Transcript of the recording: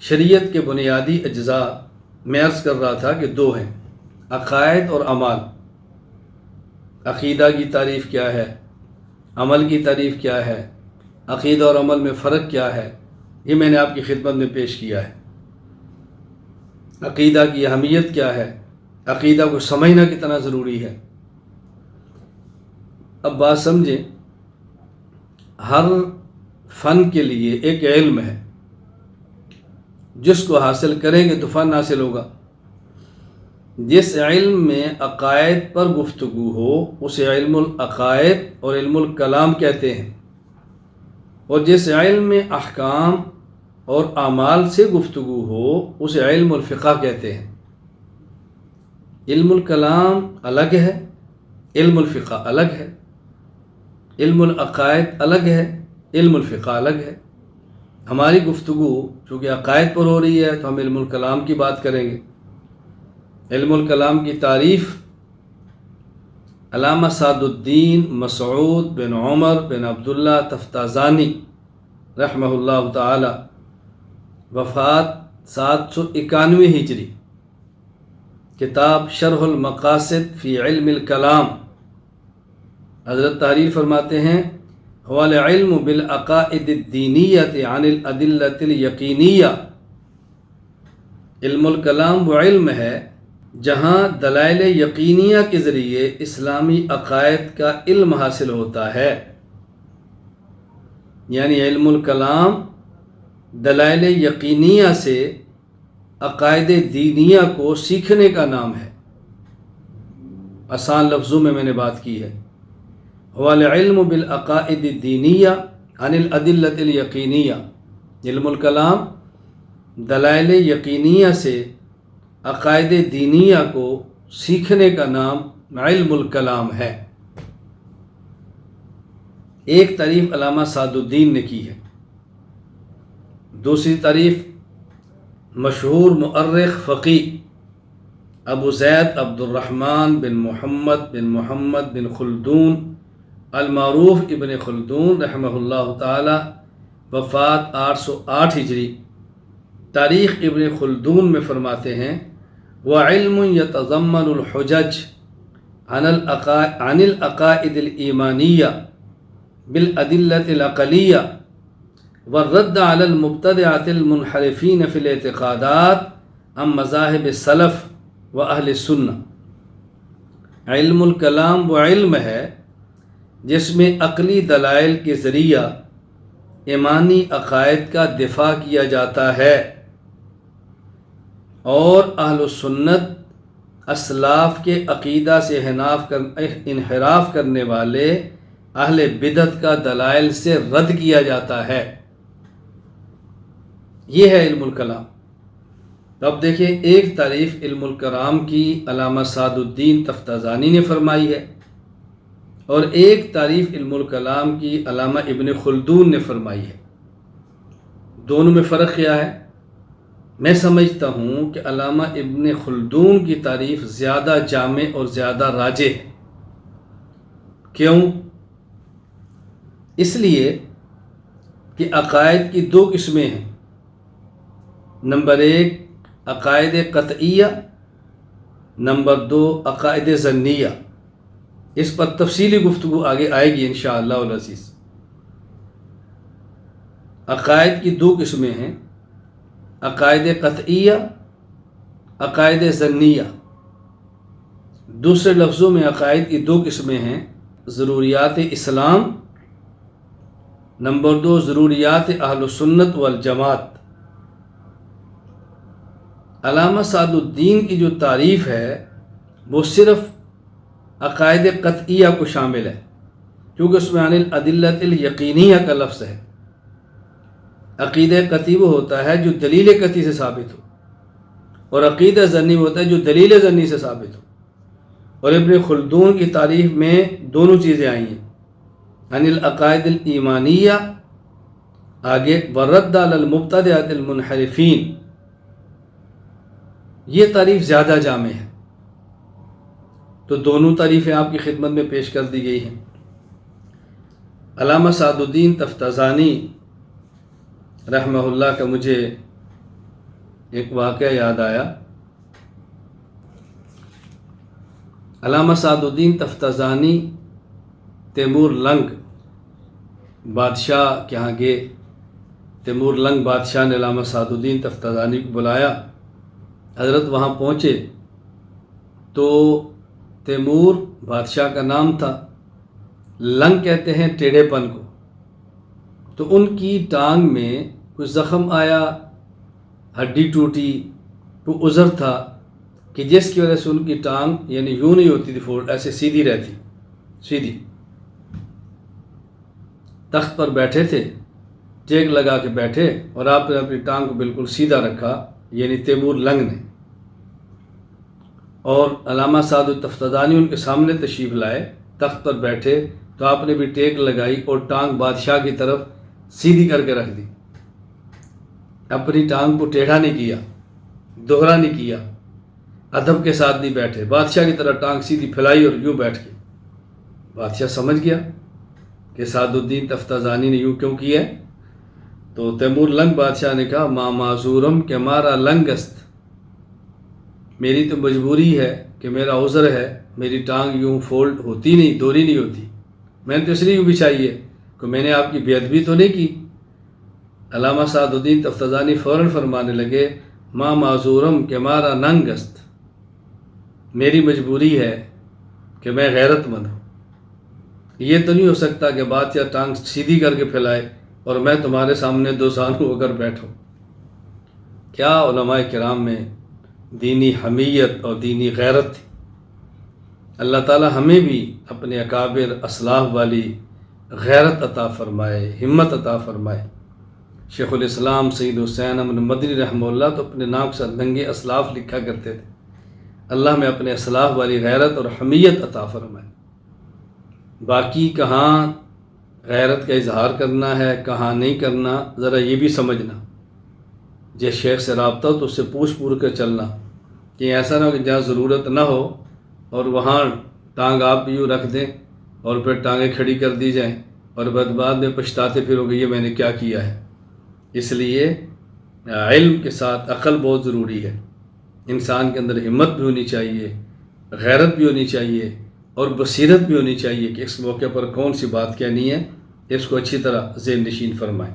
شریعت کے بنیادی اجزاء میں عرض کر رہا تھا کہ دو ہیں، عقائد اور اعمال۔ عقیدہ کی تعریف کیا ہے، عمل کی تعریف کیا ہے، عقیدہ اور عمل میں فرق کیا ہے، یہ میں نے آپ کی خدمت میں پیش کیا ہے۔ عقیدہ کی اہمیت کیا ہے، عقیدہ کو سمجھنا کتنا ضروری ہے۔ اب بات سمجھیں، ہر فن کے لیے ایک علم ہے، جس کو حاصل کریں گے تو فن حاصل ہوگا۔ جس علم میں عقائد پر گفتگو ہو اسے علم العقائد اور علم الکلام کہتے ہیں، اور جس علم میں احکام اور اعمال سے گفتگو ہو اسے علم الفقہ کہتے ہیں۔ علم الکلام الگ ہے، علم الفقہ الگ ہے، علم العقائد الگ ہے، علم الفقہ الگ ہے۔ ہماری گفتگو چونکہ عقائد پر ہو رہی ہے تو ہم علم الکلام کی بات کریں گے۔ علم الکلام کی تعریف علامہ سعد الدین مسعود بن عمر بن عبداللہ تفتازانی رحمہ اللہ تعالی، وفات 791 ہجری، کتاب شرح المقاصد فی علم الکلام، حضرت تحریر فرماتے ہیں هو العلم بالعقائد الدینیۃ عن الادلۃ الیقینیہ۔ علم الکلام وہ علم ہے جہاں دلائل یقینیہ کے ذریعے اسلامی عقائد کا علم حاصل ہوتا ہے۔ یعنی علم الکلام دلائل یقینیہ سے عقائد دینیہ کو سیکھنے کا نام ہے۔ آسان لفظوں میں نے بات کی ہے، هو العلم بالعقائد الدینیہ عن الادلۃ الیقینیہ۔ علم الکلام دلائل یقینیہ سے عقائد دینیہ کو سیکھنے کا نام علم الکلام ہے۔ ایک تعریف علامہ سعد الدین نے کی ہے، دوسری تعریف مشہور مؤرخ فقیہ ابو زید عبد الرحمن بن محمد بن خلدون المعروف ابن خلدون رحمہ اللہ تعالی، وفات 808 ہجری، تاریخ ابن خلدون میں فرماتے ہیں وَعِلْمٌ يَتَضَمَّنُ الْحُجَجَ عَنِ الْعَقَائِدِ الْإِيمَانِيَّةِ بِالْأَدِلَّةِ الْعَقْلِيَّةِ وَالرَّدَّ عَلَى الْمُبْتَدِعَةِ الْمُنْحَرِفِينَ فِي الْاعْتِقَادَاتِ عَنْ مَذَاهِبِ السَّلَفِ وَأَهْلِ السُّنَّةِ۔ علم الکلام وہ علم ہے جس میں عقلی دلائل کے ذریعہ ایمانی عقائد کا دفاع کیا جاتا ہے، اور اہل السنت اسلاف کے عقیدہ سے انحراف کرنے والے اہل بدعت کا دلائل سے رد کیا جاتا ہے۔ یہ ہے علم الکلام۔ اب دیکھیں، ایک تعریف علم الکلام کی علامہ سعد الدین تفتازانی نے فرمائی ہے، اور ایک تعریف علم الکلام کی علامہ ابن خلدون نے فرمائی ہے۔ دونوں میں فرق کیا ہے؟ میں سمجھتا ہوں کہ علامہ ابن خلدون کی تعریف زیادہ جامع اور زیادہ راجح ہے۔ کیوں؟ اس لیے کہ عقائد کی دو قسمیں ہیں۔ نمبر 1 عقائد قطعیہ، نمبر 2 عقائد ظنیہ۔ اس پر تفصیلی گفتگو آگے آئے گی انشاءاللہ العزیز۔ عقائد کی دو قسمیں ہیں، عقائد قطعیہ، عقائد ظنیہ۔ دوسرے لفظوں میں عقائد کی دو قسمیں ہیں، ضروریات اسلام، نمبر 2 ضروریات اہل سنت والجماعت۔ علامہ سعد الدین کی جو تعریف ہے وہ صرف عقائد قطعیہ کو شامل ہے، کیونکہ اس میں عن الادلۃ الیقینیہ کا لفظ ہے۔ عقیدہ قطعی وہ ہوتا ہے جو دلیل قطعی سے ثابت ہو، اور عقیدہ ظنی ہوتا ہے جو دلیل ظنی سے ثابت ہو۔ اور ابن خلدون کی تعریف میں دونوں چیزیں آئی ہیں، عن العقائد الایمانیہ، آگے والرد علی المبتدعۃ المنحرفین۔ یہ تعریف زیادہ جامع ہے، تو دونوں تعریفیں آپ کی خدمت میں پیش کر دی گئی ہیں۔ علامہ سعد الدین تفتازانی رحمہ اللہ کا مجھے ایک واقعہ یاد آیا۔ علامہ سعد الدین تفتازانی تیمور لنگ بادشاہ کے ہاں گئے۔ تیمور لنگ بادشاہ نے علامہ سعد الدین تفتازانی کو بلایا۔ حضرت وہاں پہنچے تو تیمور بادشاہ کا نام تھا، لنگ کہتے ہیں ٹیڑھے پن کو، تو ان کی ٹانگ میں کچھ زخم آیا، ہڈی ٹوٹی، کوئی عذر تھا کہ جس کی وجہ سے ان کی ٹانگ یعنی یوں نہیں ہوتی تھی فولڈ، ایسے سیدھی رہتی، سیدھی۔ تخت پر بیٹھے تھے، ٹیک لگا کے بیٹھے، اور آپ نے اپنی ٹانگ کو بالکل سیدھا رکھا، یعنی تیمور لنگ نے۔ اور علامہ سعد التفتازانی ان کے سامنے تشریف لائے، تخت پر بیٹھے تو آپ نے بھی ٹیک لگائی اور ٹانگ بادشاہ کی طرف سیدھی کر کے رکھ دی۔ اپنی ٹانگ کو ٹیڑھا نہیں کیا، دوہرا نہیں کیا، ادب کے ساتھ نہیں بیٹھے، بادشاہ کی طرح ٹانگ سیدھی پھیلائی اور یوں بیٹھ گئے۔ بادشاہ سمجھ گیا کہ سعد الدین تفتازانی نے یوں کیوں کیا ہے، تو تیمور لنگ بادشاہ نے کہا ما معذورم کہ مارا لنگ است، میری تو مجبوری ہے کہ میرا عذر ہے، میری ٹانگ یوں فولڈ ہوتی نہیں، دوری نہیں ہوتی، میں نے تو اس لیے یوں بچھائی ہے کہ میں نے آپ کی بے ادبی تو نہیں کی۔ علامہ سعد الدین تفتازانی فوراً فرمانے لگے ما معذورم کہ مارا ننگ است، میری مجبوری ہے کہ میں غیرت مند ہوں، یہ تو نہیں ہو سکتا کہ بادشاہ ٹانگ سیدھی کر کے پھیلائے اور میں تمہارے سامنے دو سانوں ہو کر بیٹھوں۔ کیا علماء کرام میں دینی حمیت اور دینی غیرت تھی۔ اللہ تعالی ہمیں بھی اپنے اکابر اسلاف والی غیرت عطا فرمائے، ہمت عطا فرمائے۔ شیخ الاسلام سید حسین احمد مدنی رحمہ اللہ تو اپنے نام سے ننگے اسلاف لکھا کرتے تھے۔ اللہ میں اپنے اسلاف والی غیرت اور حمیت عطا فرمائے۔ باقی کہاں غیرت کا اظہار کرنا ہے، کہاں نہیں کرنا، ذرا یہ بھی سمجھنا۔ جس شیخ سے رابطہ ہو تو اس سے پوچھ کر چلنا، کہ ایسا نہ ہو کہ جہاں ضرورت نہ ہو اور وہاں ٹانگ آپ بھی یوں رکھ دیں اور پھر ٹانگیں کھڑی کر دی جائیں اور بعد میں پچھتاتے پھرو گے یہ میں نے کیا کیا ہے۔ اس لیے علم کے ساتھ عقل بہت ضروری ہے۔ انسان کے اندر ہمت بھی ہونی چاہیے، غیرت بھی ہونی چاہیے اور بصیرت بھی ہونی چاہیے کہ اس موقع پر کون سی بات کہنی ہے، اس کو اچھی طرح ذہن نشین فرمائیں۔